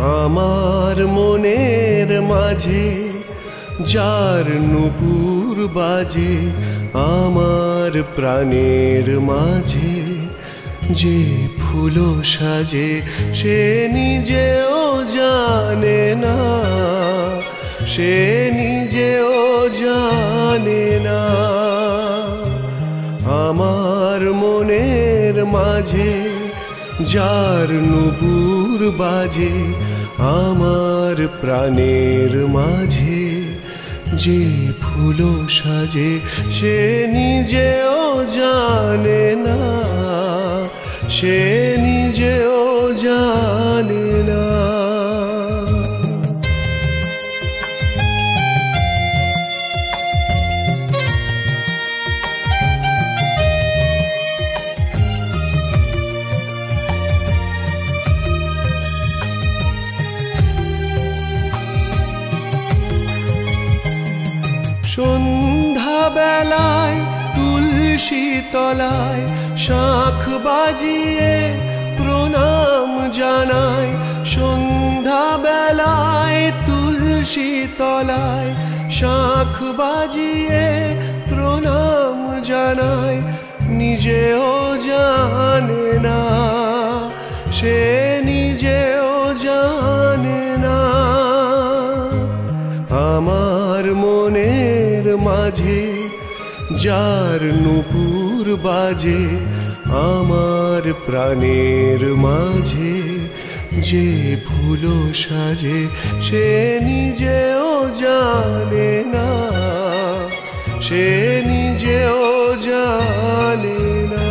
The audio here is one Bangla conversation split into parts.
আমার মনের মাঝে যার নুপুর বাজে, আমার প্রাণের মাঝে যে ফুল সাজে, সে নিজেও জানে না, সে নিজেও জানে না। আমার মনের মাঝে যার নুপুর বাজে, আমার প্রাণের মাঝে যে ফুল সাজে, সে নিজেও জানে না, সে নিজেও জানে না। সন্ধ্যা বেলায় তুলসী তলায় শাঁখ বাজিয়ে প্রণাম জানায়, সন্ধ্যা বেলায় তুলসী তলায় শাঁখ বাজিয়ে প্রণাম জানায়, নিজেও জানে না, সে নিজেও জানে না। আমার মনের মাঝে যার নুপুর বাজে, আমার প্রাণের মাঝে যে ফুল সাজে, সে নিজেও জানে না, সে নিজেও জানে না।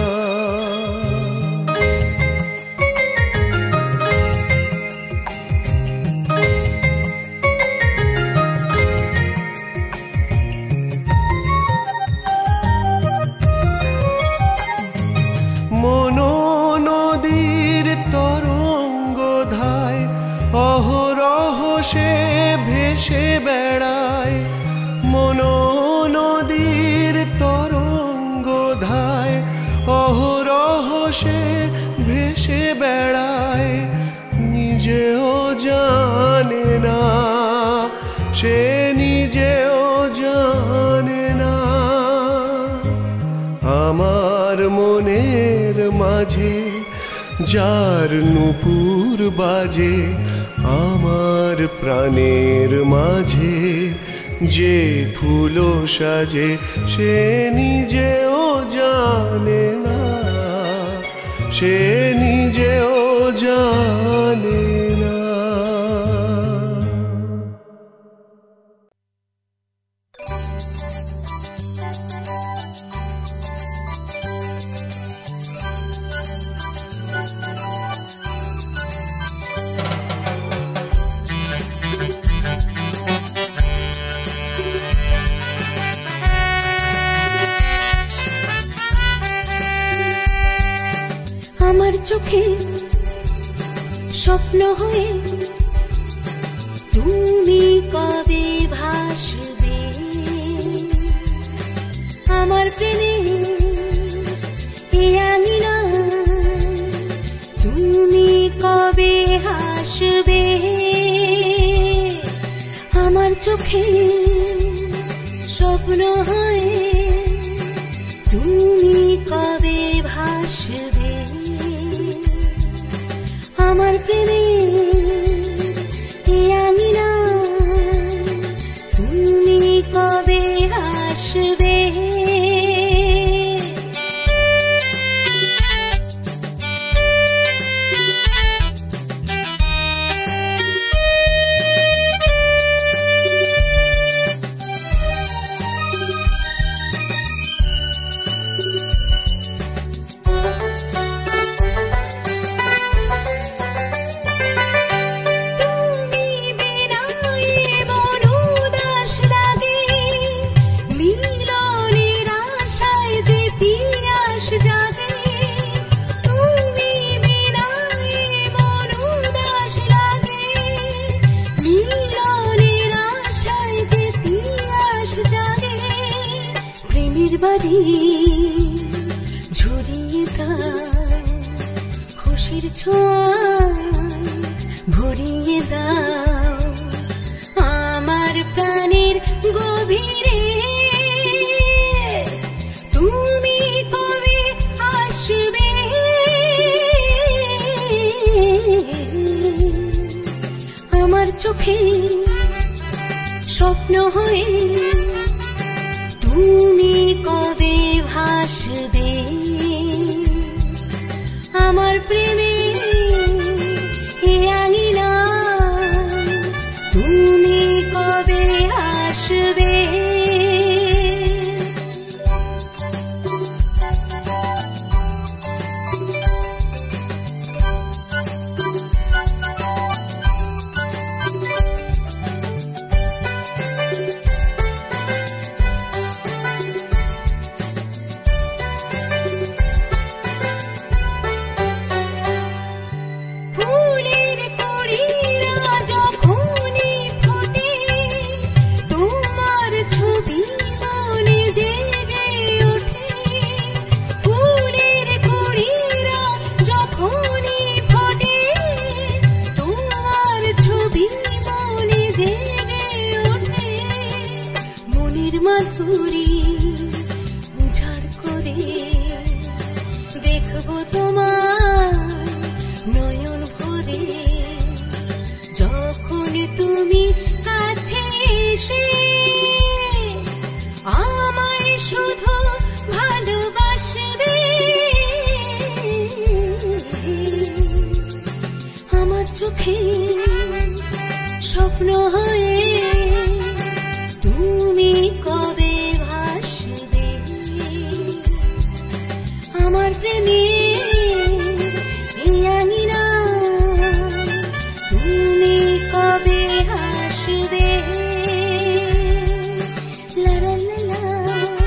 মনো নদীর তরঙ্গ ধায় অহরহ সে ভেসে বেড়ায়, মনো নদীর তরঙ্গ ধায় অহরহ সে ভেসে বেড়ায়, নিজেও জানে না, সে নিজেও জানে না। আমার মনের মাঝে যার নুপুর বাজে, আমার প্রাণের মাঝে যে ফুল সাজে, সে নিজেও জানে না, সে নিজেও জানে না। আমার চোখে স্বপ্ন হয়ে তুমি কবে ভাসবে, আমার প্রেমে এ আঙিনা তুমি কবে হাসবে। আমার চোখে স্বপ্ন হয়ে তুমি কবে ভাসবে, আমার প্রেমে এ আঙিনা তুমি কবে আসবে। বাড়ি ঝরিয়ে দাও খুশির ছোঁয়া ভরিয়ে দাও আমার প্রাণের গভীরে। তুমি কবে আসবে আমার চোখে স্বপ্ন হয়ে? তুমি কবে ভাসবে আমার প্রেমে এ আঙিনা? তুমি কবে আসবে? মাধুরী উজাড় করে দেখবো তোমার নয়ন ভরে, যখন তুমি কাছে এসে আমায় শুধু ভালোবাসবে। আমার চোখে স্বপ্ন হয়ে তুমি কবে ভাসবে আমার প্রেমে এই আঙিনা? তুমি কবে আসবে? লা লা লা লা লা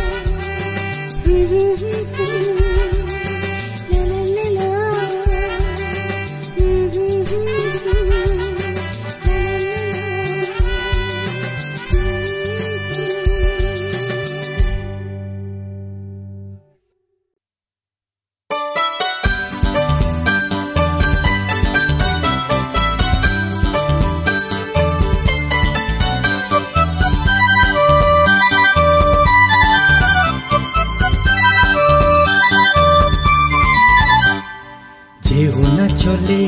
লা লা লা। চলে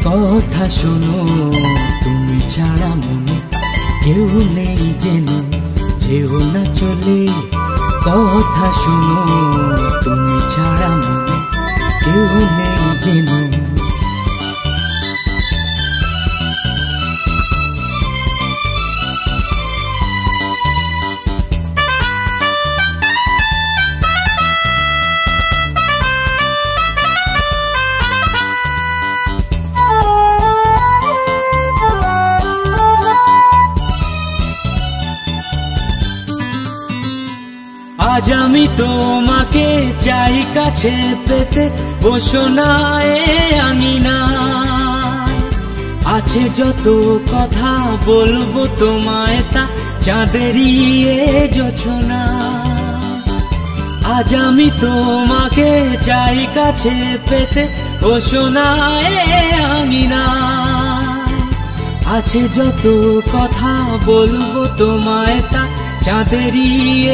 কথা শোনো, তুমি ছাড়া মনে কেউ নেই যেন। যেও না চলে কথা শোনো, তুমি ছাড়া মনে কেউ নেই যেন। আজ আমি তোমাকে চাই কাছে পেতে, বসো না এ আঙিনা। আছে যত কথা বলবো তোমায় তা চাঁদেরই এ জোছনা। আজ আমি তোমাকে চাই কাছে পেতে, বসো না এ আঙিনা। আছে যত কথা বলবো তোমায় তা চাঁদেরই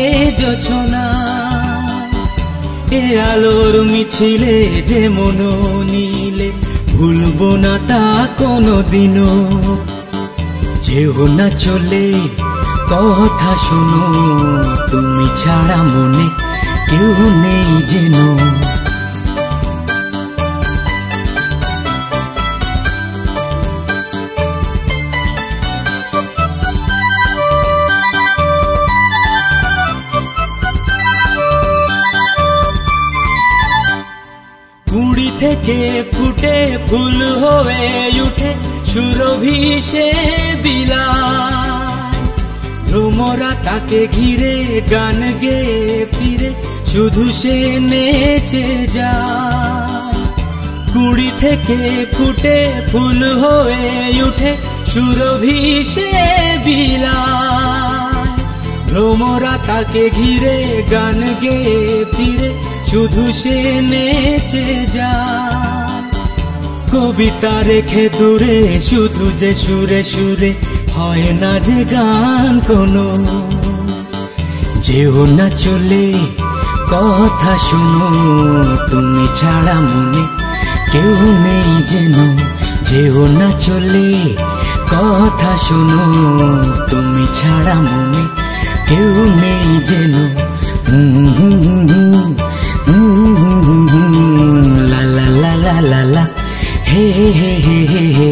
এ জোছনা। এ আলোর মিছিলে যে মন নিলে, ভুলবো না তা কোনোদিনও। যেও না চলে কথা শোনো, তুমি ছাড়া মনে কেউ নেই যেন। কুড়ি থেকে ফুটে ফুল হয়ে উঠে সুরভি সে বিলায়। ভ্রমরা তাকে ঘিরে গান গেয়ে ফিরে শুধু সে নেচে যায়। কুড়ি থেকে ফুটে ফুল হয়ে উঠে সুরভি সে বিলায়। ভ্রমরা তাকে ঘিরে গান গেয়ে ফিরে শুধু সে নেচে যায়। কবিতা রেখে দূরে, শুধু যে সুরে সুরে হয় না যে গান কোনো। যেও না চলে কথা শুনো, তুমি ছাড়া মনে কেউ নেই যেন। যেও না চলে কথা শুনো, তুমি ছাড়া মনে কেউ নেই যেন। লা লা লা লা লা লা, হে হে হে হে হে।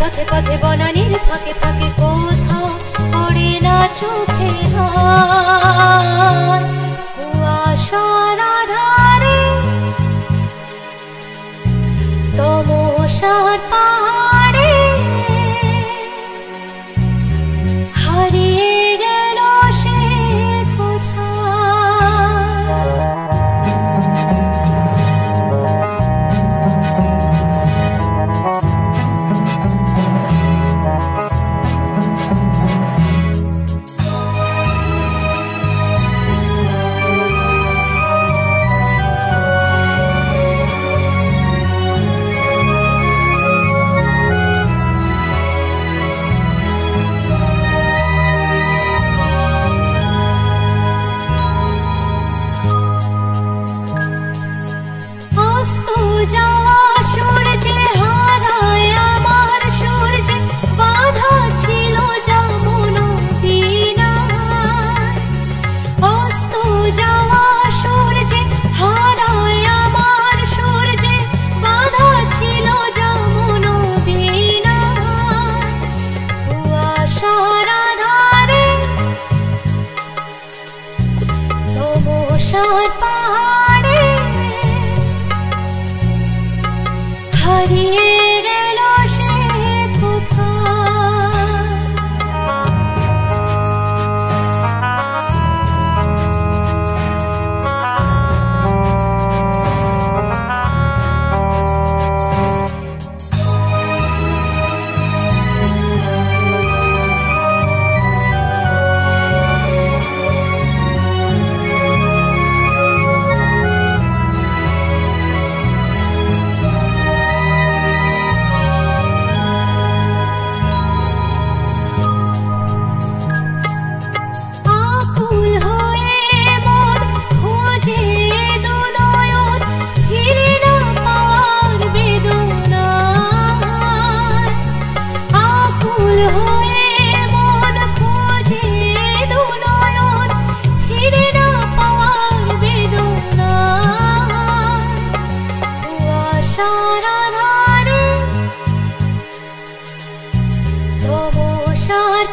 পথে পথে বনানীর ফাঁকে ফাঁকে কোথাও পড়ে না চোখে কুয়াশার আধারে তমসার পাহাড়ে হারিয়ে গেল সে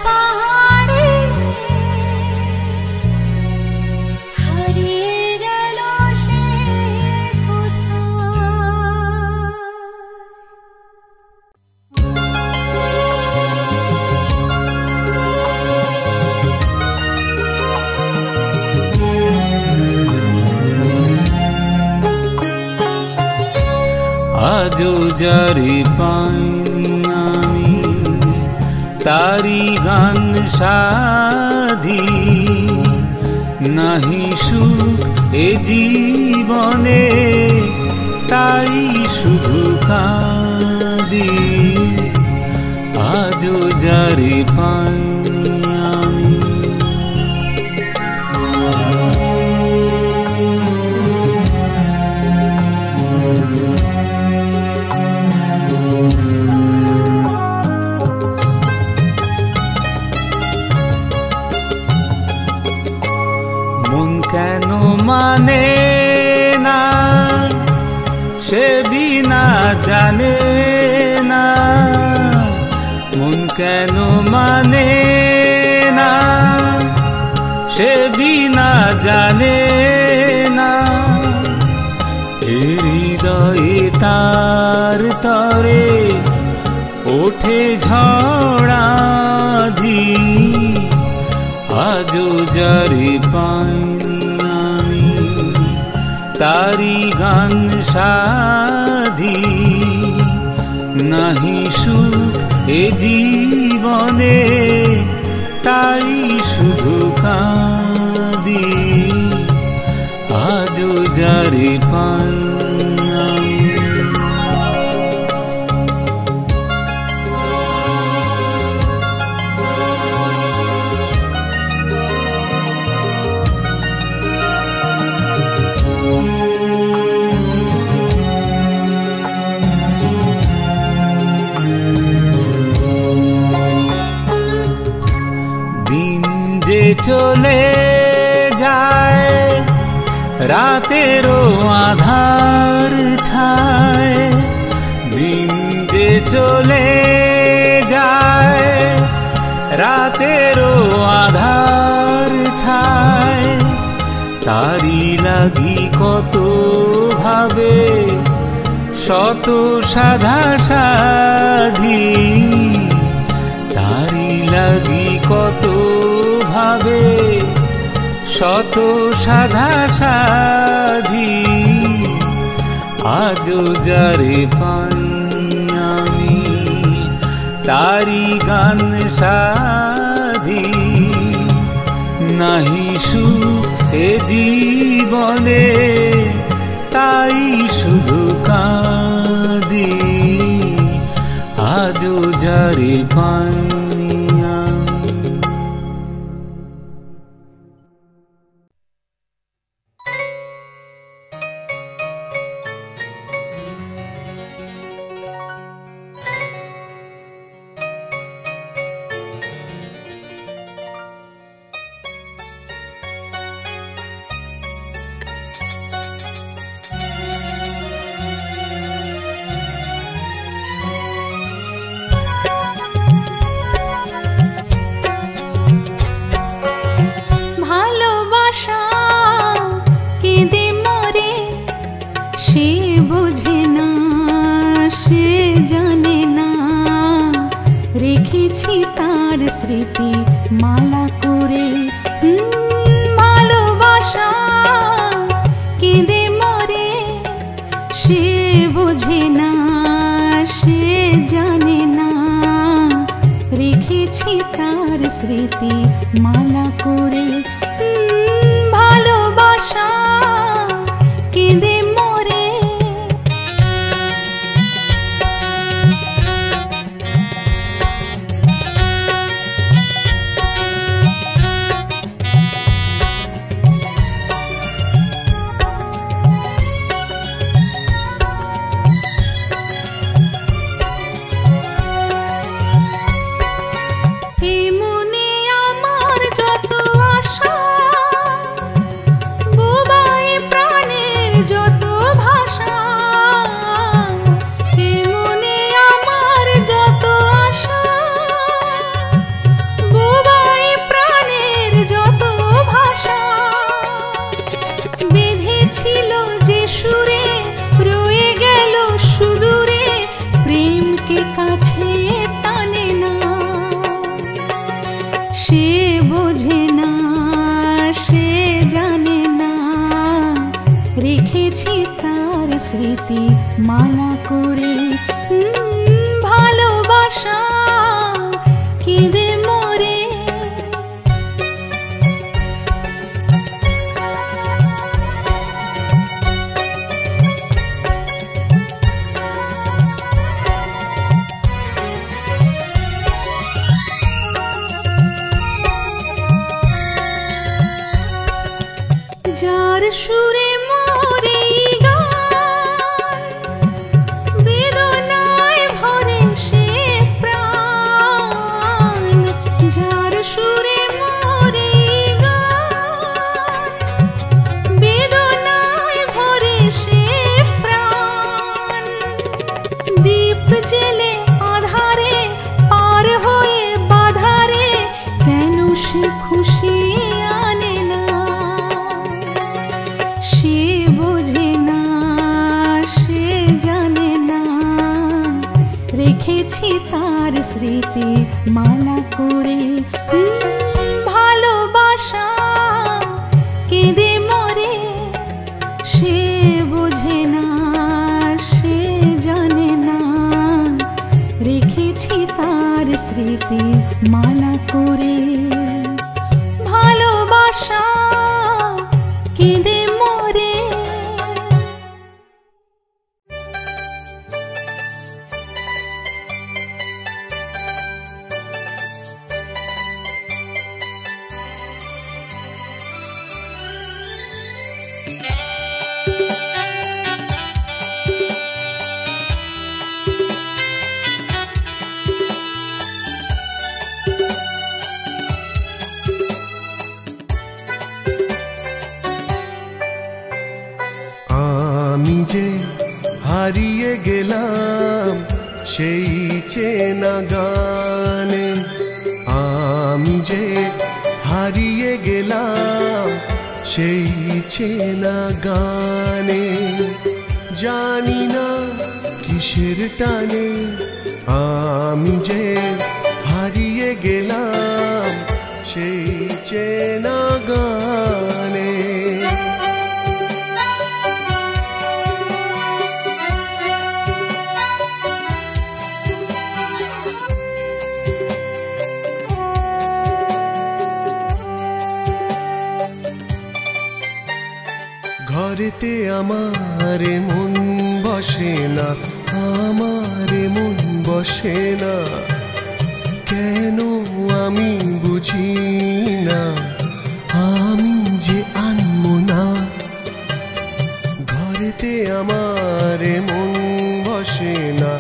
পাহাড়ে হারিয়ে গেল সে আজও যারে পাইনি আমি তারি গান সাধি, নাহি সুখ এ জীবনে তাই শুধু কাঁদি আজও যারে পাই আমি। মন কেন মানে না সে বিনা জানে না, মন কেন মানে না সে বিনা জানে না। হৃদয়ে তার তরে ওঠে ঝড়াধি আজও যারে পাইনি আমি তারি গান সাধি। নাহি সুখ এ জীবনে তাই শুধু কাঁদি আজও যারে পাইনি আমি। চলে যায় রাতেরও আধার ছায়, দিন যে চলে যায় রাতেরও আধার ছায়। তারি লাগি কত ভাবে শত সাধা সাধি, তারি লাগি কত ভাবে শত সাধা সাধি আজও যারে পাইনি আমি তারি গান সাধি। নাহি সুখ এ জীবনে তাই শুধু কাঁদি আজও যারে পাইনি আমি। স্মৃতি মালা করে ভালোবাসা কেঁদে মরে, সে বোঝে না সে জানে না রেখেছি তার স্মৃতি মালা করে। ভালোবাসা কেঁদে মরে, স্মৃতি মালা করে ভালোবাসা কেঁদে মরে। তার স্মৃতি মালা করে। ভালোবাসা কেঁদে মরে, সে বোঝে না, সে জানে না, রেখেছি তার স্মৃতি মালা করে। ভালোবাসা কেঁদে মরে। আমি যে হারিয়ে গেলাম সেই চেনা গানে, আমি যে হারিয়ে গেলাম সেই চেনা গানে। জানি না কিসের টানে আমি যে হারিয়ে গেলাম সেই চেনা গানে। ঘরেতে আমার মন বসে না, আমার মন বসে না, কেন আমি বুঝি না, আমি যে আনবো না। ঘরেতে আমার মন বসে না,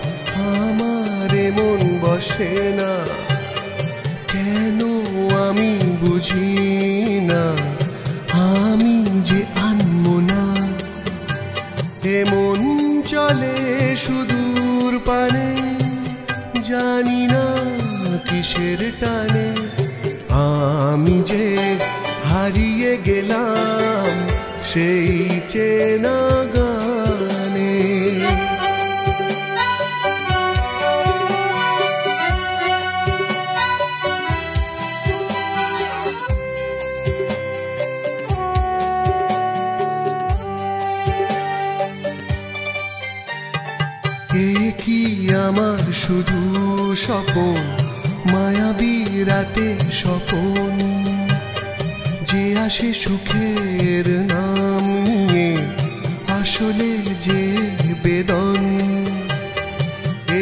আমার মন বসে না, কেন আমি বুঝি না, আমি যে আনবো না। এ মন চলে সুদূর পানে, জানি না কিসের টানে আমি যে হারিয়ে গেলাম সেই চেনা গানে। কি আমার শুধু স্বপন, মায়াবী রাতে স্বপন, যে আসে সুখের নাম নিয়ে, আসলে যে বেদন।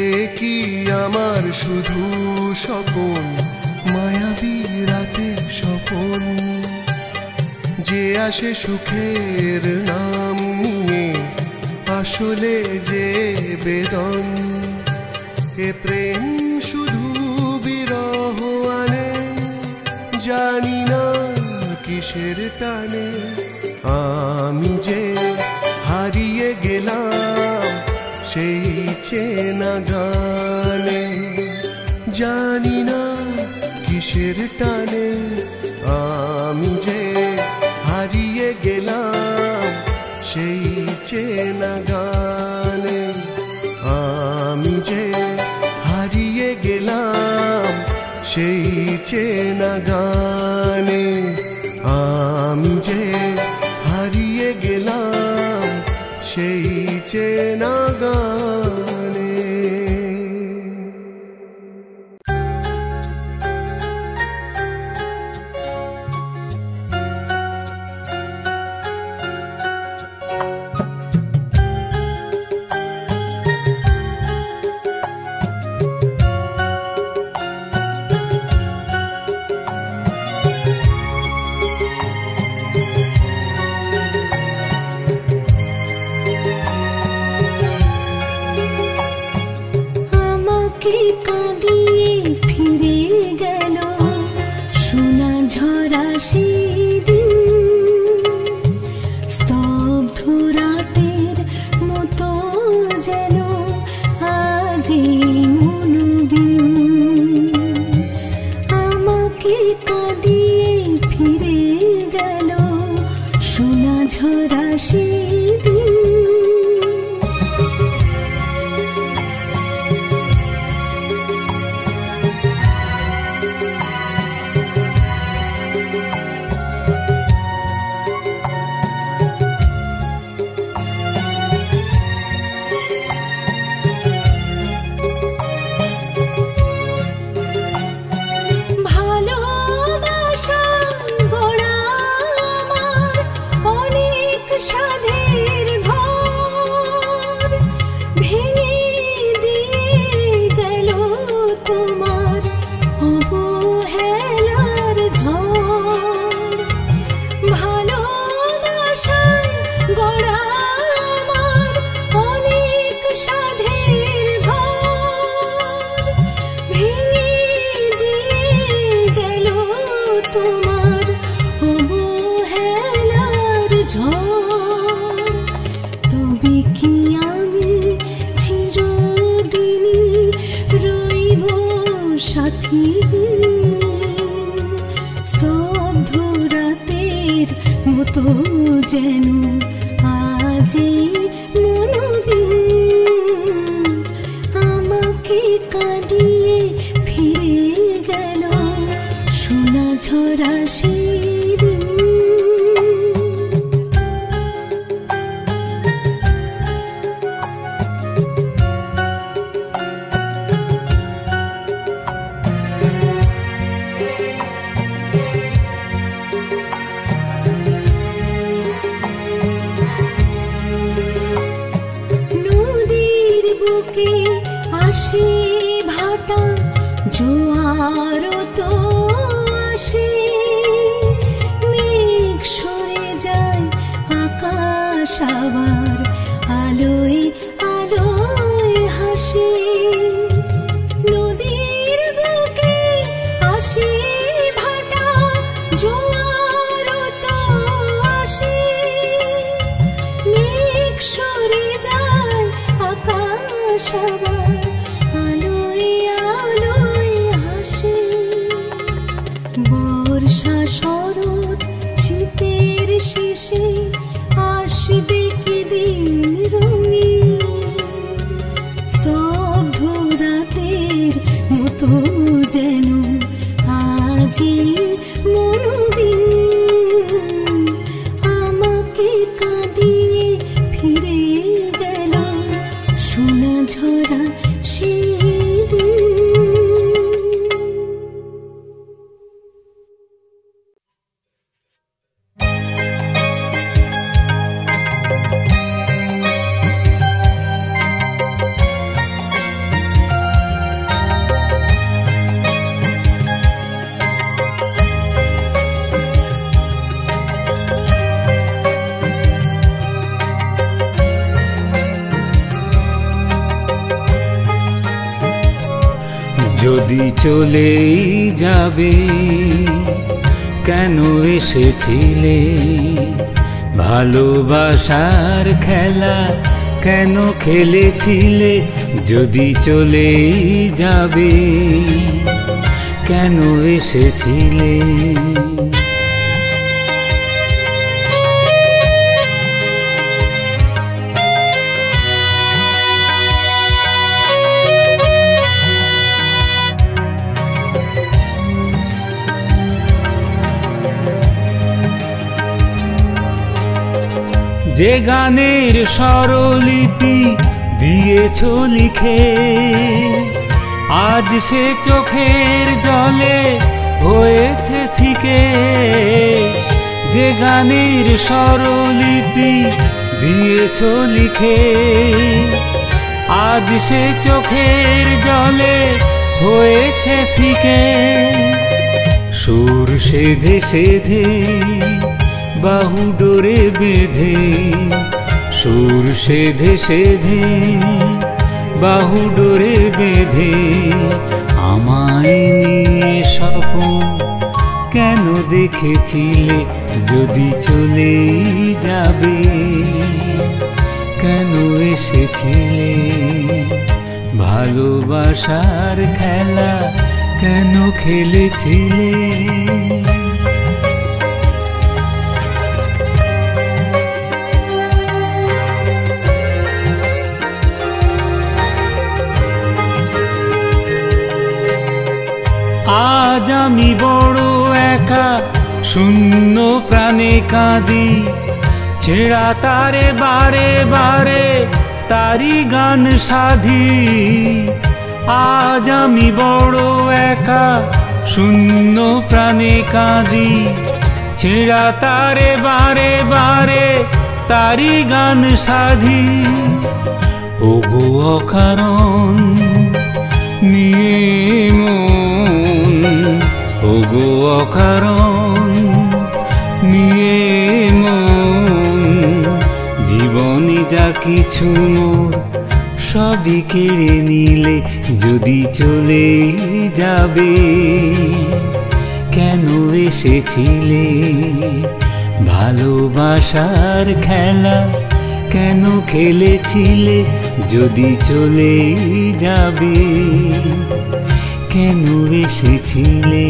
এ কি আমার শুধু স্বপন, মায়াবী রাতে স্বপন, যে আসে সুখের নাম নিয়ে, আসলে যে বেদন। এ প্রেম শুধু বিরহ আনে, জানি না কিসের টানে আমি যে হারিয়ে গেলাম সেই চেনা গানে। জানি না কিসের টানে আমি যে হারিয়ে গেলাম সেই চেনা গানে। আমি যে হারিয়ে গেলাম সেই চেনা গানে, আমি যে হারিয়ে গেলাম সেই চেনা গানে। সাথী স্তব্ধ রাতের মতো যেন আজি মনোহীন আমাকে কাঁদিয়ে ফিরে গেল সোনা ঝরা সেদিন। আসে ভাটা জোয়ার তো আসে মেঘ সরে যায় আকাশ আবার আলোয় আলোয় হাসে নদীর বুকে আসে ভাটা জোয়ার তো আসে মেঘ সরে যায় আকাশ আবার বর্ষা শরৎ শীতের শেষে আসবে কি দিন রঙিন স্তব্ধ রাতের মতো যেন আজি মনোহীন আমাকে কাঁদিয়ে ফিরে গেল সোনা ঝরা সেদিন। যদি চলেই যাবে কেন এসেছিলে ভালোবাসার খেলা কেন খেলেছিলে যদি চলেই যাবে কেন এসেছিলে যে গানের স্বরলিপি দিয়েছ লিখে আজ সে চোখের জলে হয়েছে ফিকে যে গানের স্বরলিপি দিয়েছ লিখে আজ সে চোখের জলে হয়েছে ফিকে সুর সেধে সেধে বাহু ডোরে বেঁধে সুর সেধে সেধে বাহু ডোরে বেঁধে আমায় নিয়ে স্বপ্ন কেন দেখেছিলে যদি চলে যাবে কেন এসেছিলে ভালোবাসার খেলা কেন খেলেছিলে আজ আমি বড় একা শূন্য প্রাণে কাঁদি ছেঁড়া তারে বারে বারে তারি গান সাধি আজ আমি বড় একা শূন্য প্রাণে কাঁদি ছেঁড়া তারে বারে বারে তারি গান সাধি ওগো অকারণ নিয়ে মন ওগো অকারণ নিয়ে মন জীবনে যা কিছু মোর সবই কেড়ে নিলে যদি চলে যাবে কেন এসেছিলে ভালোবাসার খেলা কেন খেলেছিলে যদি চলে যাবে কেন এসেছিলে?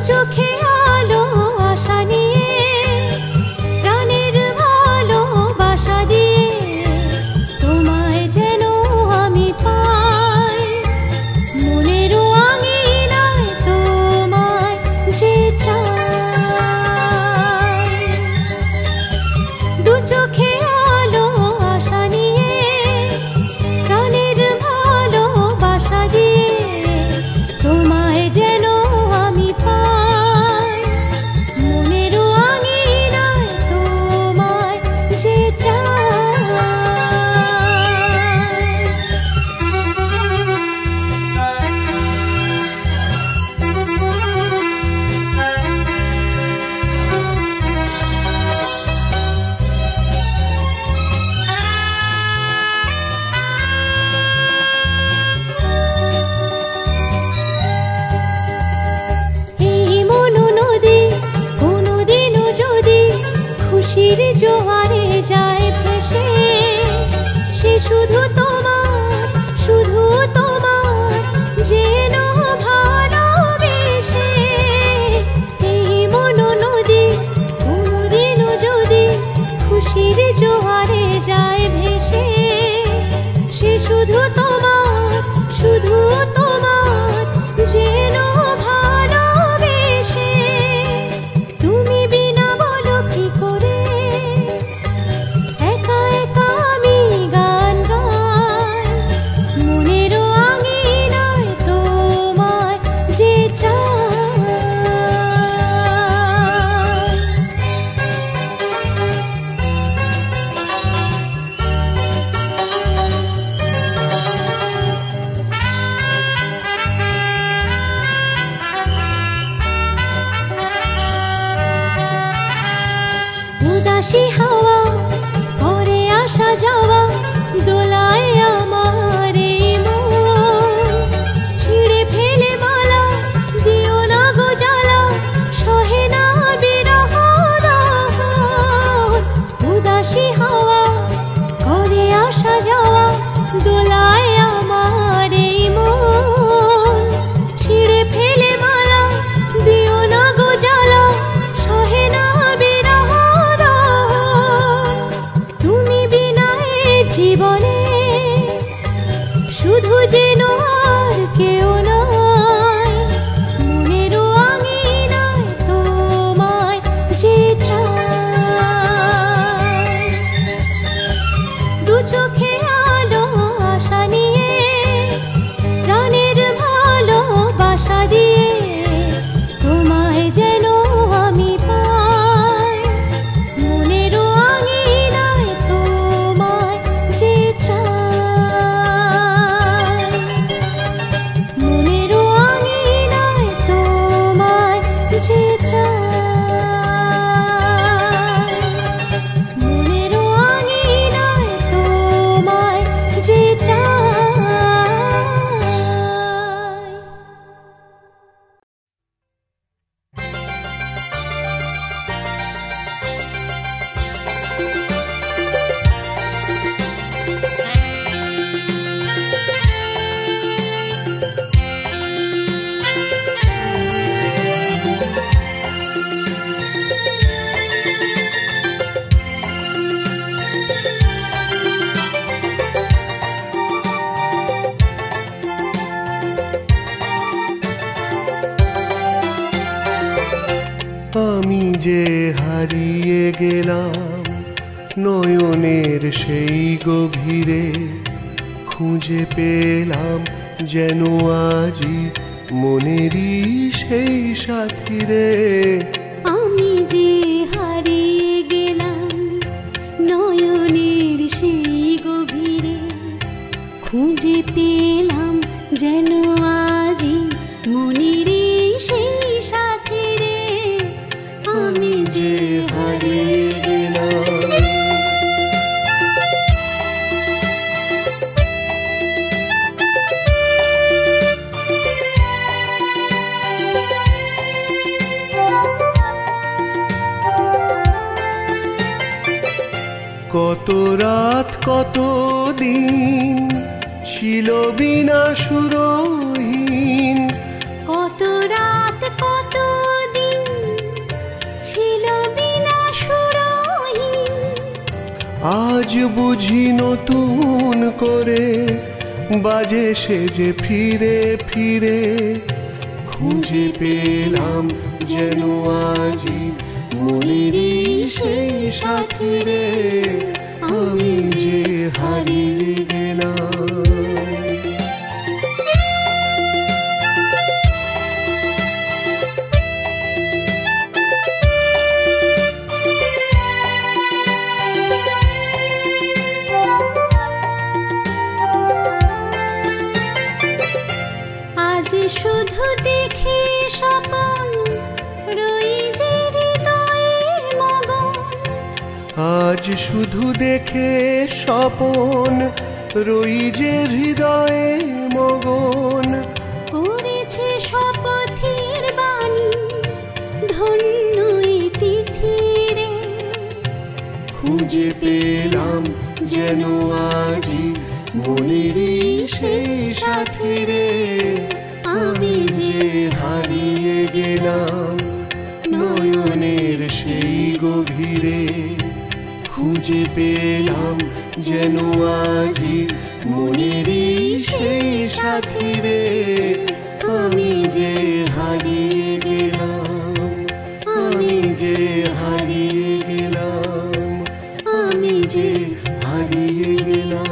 চোখে আলো আশা নিয়ে প্রাণের ভালোবাসা দিয়ে তোমায় যেন আমি পাই মনের আঙিনায় তোমায় যে চাই দু চোখে আলো আশা নিয়ে প্রাণের ভালোবাসা দিয়ে তোমায় যেন আমি পাই মনের আঙিনায় তোমায় যে খুশির জোয়ারে যায় ভেসে সে শুধু তোমার যেন ভালোবেসে এই মন নদী কোনদিনও যদি খুশির জোয়ারে যায় ভেসে সে শুধু তোমার যেন ভালোবেসে তুমি বিনা বলো কি করে একা একা আমি গান গাই মনের আঙিনায় তোমায় যে চাই উদাসী হাওয়া করে আসা যাওয়া দোলায় আমার এই মন ছিঁড়ে ফেলে মালা দিও না গো জ্বালা সহে না বিরহ দাহন উদাসী হাওয়া করে আসা যাওয়া দোলায় আমার এই মন ছিঁড়ে ফেলে মালা দিও না গো জ্বালা সহে না বিরহ তুমি বিনা জীবনে শুধু যেন আর কেউ নয় মনের আঙিনায় তোমায় যে চাই দু চোখে আলো আশা নিয়ে প্রাণের ভালোবাসা দিয়ে তোমায় যেন আমি পাই মনের আঙিনায় তোমায় যে চাই মনের আঙিনায় তোমায় যে চাই মনের আঙিনায় তোমায় যে আমি যে হারিয়ে গেলাম নয়নের সেই গভীরে খুঁজে পেলাম যেন আজি মনেরই সেই সাথী রে আমি যে হারিয়ে গেলাম নয়নের সেই গভীরে খুঁজে পেলাম যেন আজি মনেরই কত রাত কত দিন ছিল বিনা সুরহীন, কত রাত কত দিন ছিল বিনা সুরহীন। আজ বুঝি নতুন করে বাজে সে যে ফিরে ফিরে, খুঁজে পেলাম যেন আজি মনেরই সেই সাথী রে, আমি যে হারিয়ে গেলাম। আজ শুধু দেখি স্বপন রই যে হৃদয়ে মগন, আজ শুধু দেখে স্বপন রই যে হৃদয়ে মগন, করেছে শপথের বাণী ধন্য এই তিথি রে, খুঁজে পেলাম যেন আজি মনেরই সেই সাথী রে, আমি যে হারিয়ে গেলাম নয়নের সেই গভীরে, খুঁজে পেলাম যেন আজি মনেরই সেই সাথী রে, আমি যে হারিয়ে গেলাম, আমি যে হারিয়ে গেলাম, আমি যে হারিয়ে গেলাম।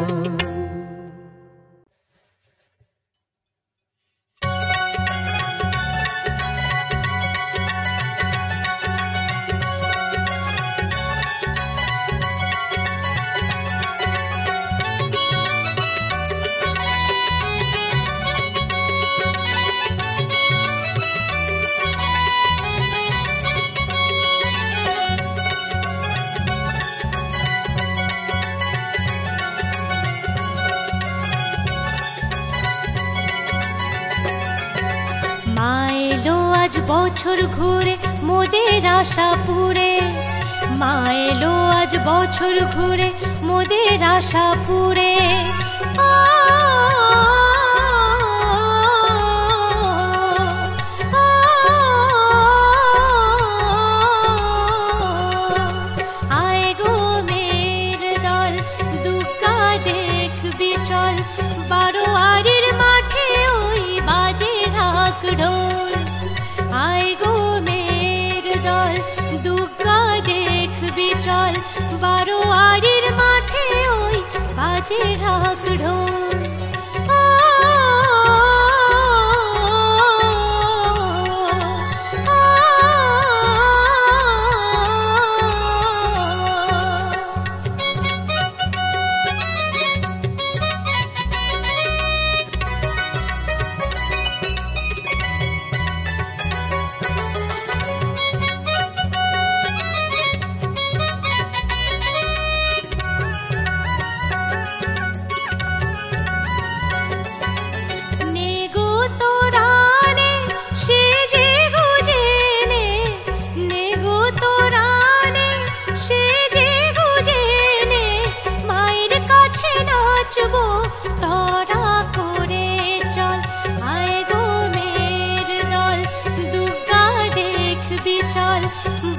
আজ বছর ঘুরে মোদের আশা পুরে, মা এলো আজ বছর ঘুরে মোদের আশা পুরে। আয় গো মের দল দুর্গা দেখবি চল, বারোয়ারির মাঠে ওই বাজে ঢাক ঢোল। আয় গো মের দল দুর্গা দেখবি চল, বারোয়ারির মাঠে ওই বাজে ঢাক ঢোল।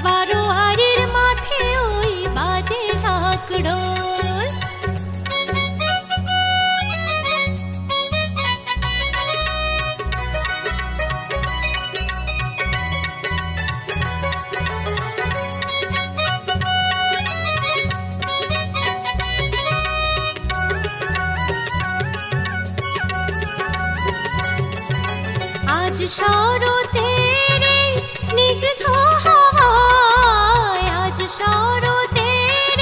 বারোয়ারির মাঠে ওই বাজে ঢাক ঢোল। আজ শরতের স্নিগ্ধ হাওয়ায়, আজ শরতের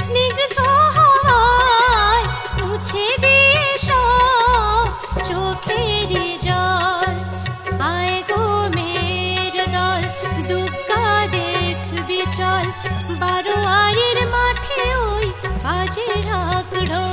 স্নিগ্ধ হাওয়ায় মুছে দিয়ে সব চোখের জল। আয় গো মের দল দুর্গা দেখবি চল, বারোয়ারির মাঠে ওই বাজে ঢাক ঢোল।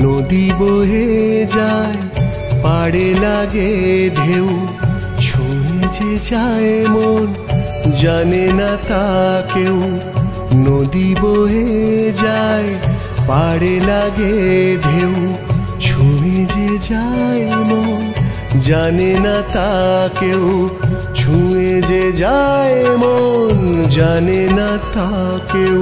নদী বয়ে যায় পাড়ে লাগে ঢেউ, ছুঁয়ে যে যায় মন জানে না তা কেউ। নদী বয়ে যায় পাড়ে লাগে ঢেউ, ছুঁয়ে যে যায় মন জানে না তা কেউ। ছুঁয়ে যে যায় মন জানে না তা কেউ।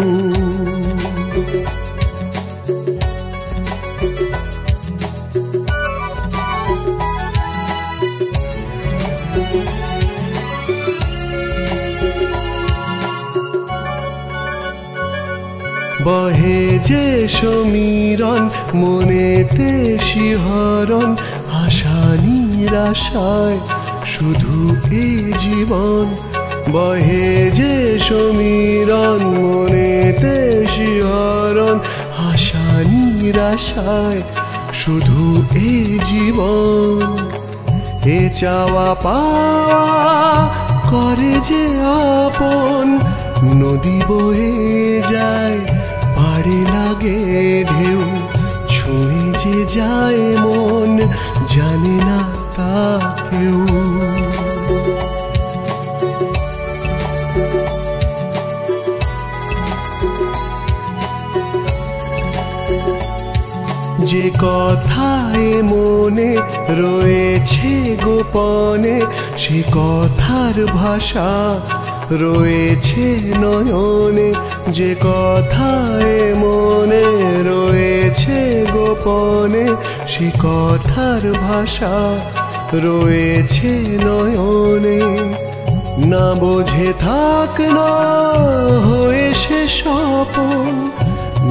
বহে যে সমীরণ মনেতে শিহরণ, আশা নিরাশায় শুধু এ জীবন। বহে যে সমীরণ মনেতে শিহরণ, আশা নিরাশায় শুধু এ জীবন। এ চাওয়া পাওয়া করে যে আপন, নদী বয়ে যায় পাড়ে লাগে ঢেউ, ছুঁয়ে যে যায় মন জানে না তা কেউ। যে কথায় মনে রয়েছে গোপনে, সে কথার ভাষা রয়েছে নয়নে। যে কথায় মনে রয়েছে গোপনে, সে কথার ভাষা রয়েছে নয়নে। না বোঝে থাক না হয়ে সে স্বপন,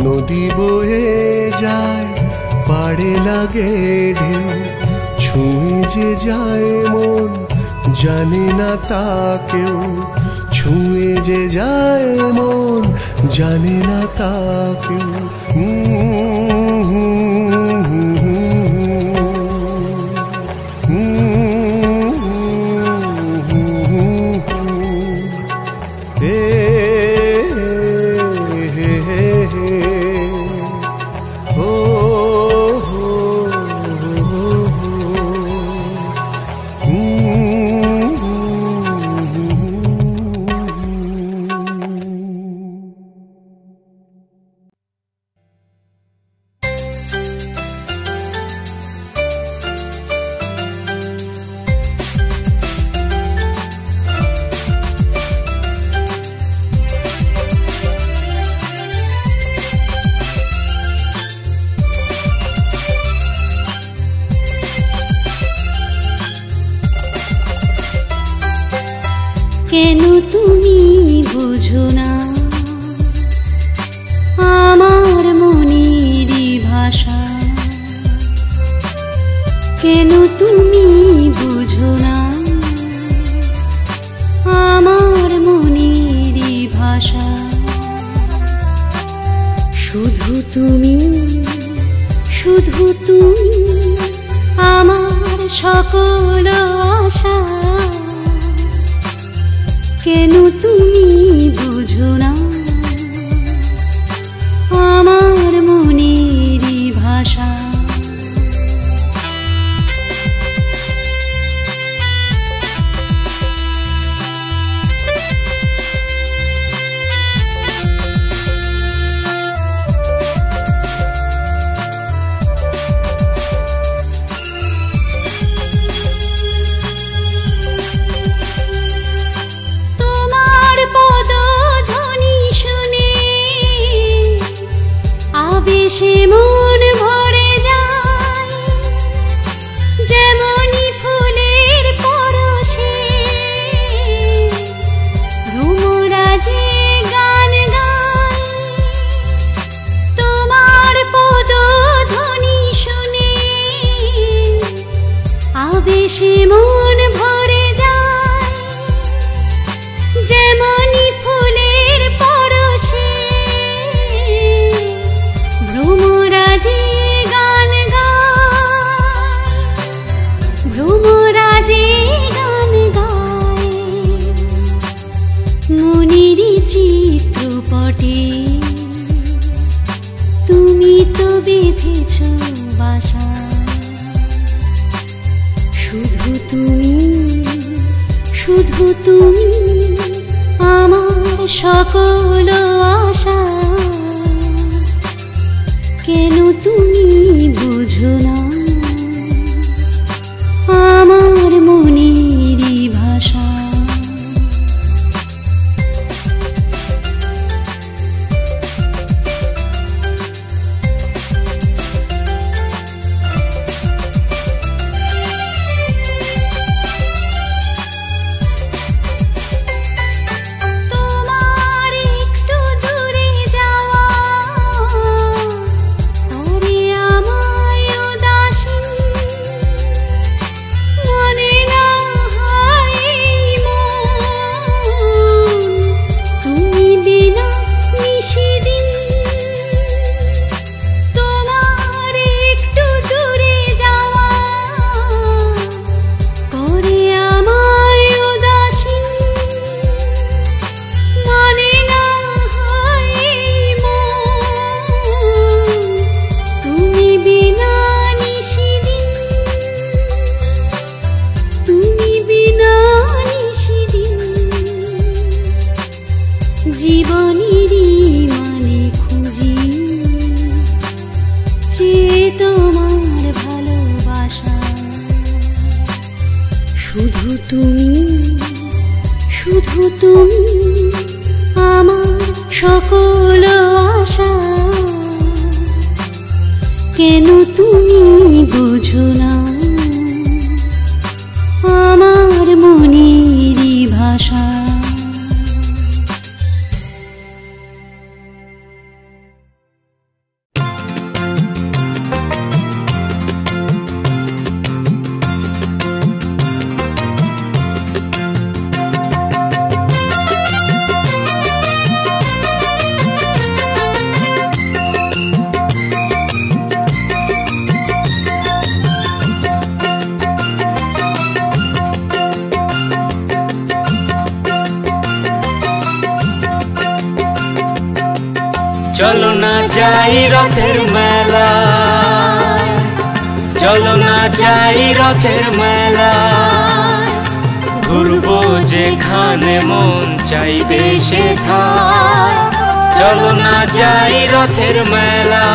নদী বয়ে যায় পাড়ে লাগে ঢেউ, ছুঁয়ে যে যায় মন জানে না তা কেউ। ছুঁয়ে যে যায় মন জানে না তা কেউ। কেন তুমি বুঝো না আমার মনেরই ভাষা? কেন তুমি বুঝো না আমার মনেরই ভাষা? শুধু তুমি, শুধু তুমি আমার সকল আশা। কেন তুমি বুঝো না আমার মনেরই ভাষা? সে মন ভরে যায় যেমনি ফুলের পরশে, ভ্রমরা যে গান গায় তোমার পদধ্বনি শুনে। আবেশে মন ভরে যায় যেমনি ফুলের পরশে, ভ্রমরা ভালোবাসা। শুধু তুমি, শুধু তুমি আমার সকল আশা। কেন তুমি বুঝো না আমার মনেরই ভাষা? জীবনেরই মানে খুঁজি চেয়ে তোমার ভালোবাসা। শুধু তুমি, শুধু তুমি আমার সকল আশা। কেন তুমি বুঝো না আমার মনেরই ভাষা? চলো না যাই রথের মেলা, চলো না যাই রথের মেলা। ঘুরবো যেখানে মন চাইবে সেথায়। চলো না যাই রথের মেলা।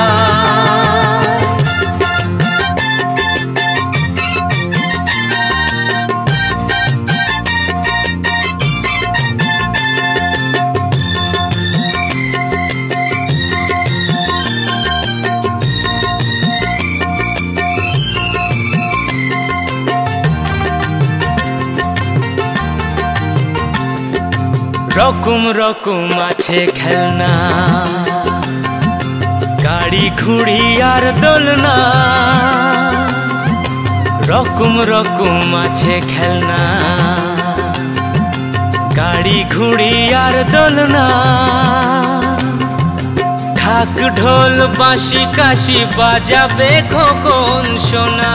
রকম রকম আছে খেলনা, গাড়ি ঘুড়ি আর দোলনা। রকম রকম আছে খেলনা, গাড়ি ঘুড়ি আর দোলনা। ঢাক ঢোল বাঁশি কাশি বাজাবে খোকন সোনা।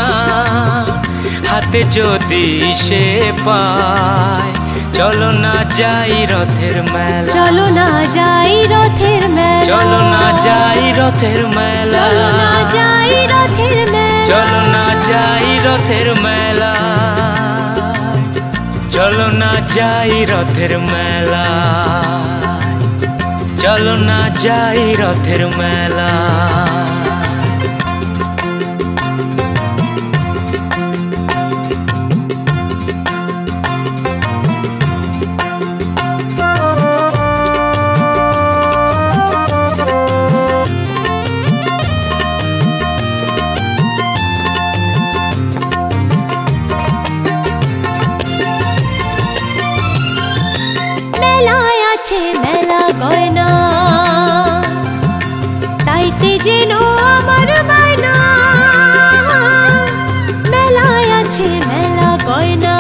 হাতে যদি সে পায় চলো না যাই রথের মেলা। চলো না যাই রথের মেলা। চলো না যাই রথের মেলা। চলো না যাই রথের মেলা। চলো না যাই রথের মেলা। চলো না যাই রথের মেলা। মেলা গয়না তাইতে যেন আমার বায়না। মেলায় আছে মেলা গয়না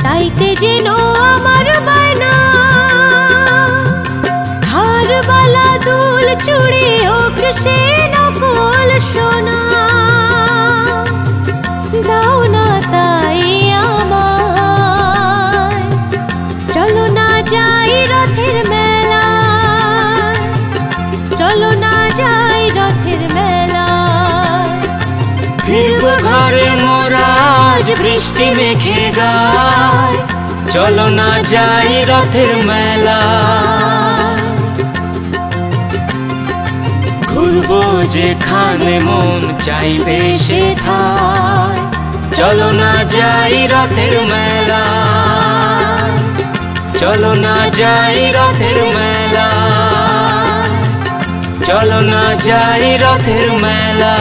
তাইতে যেন আমার বায়না। হারবালা দুল চুড়ি হোক সে নকল সোনা। দাও না তাই আমায়। চলো না যাই রথের মেলা। চলো না যাই রথের মেলা। ঘরে মোরা আজ বৃষ্টি মেঘে গায়, চলো না যাই রথের মেলা। ঘুরবো যেখানে মন চাইবে সেথায়, চলো না যাই রথের মেলা, চলো না যাই রথের মেলা, চলো না যাই রথের মেলা।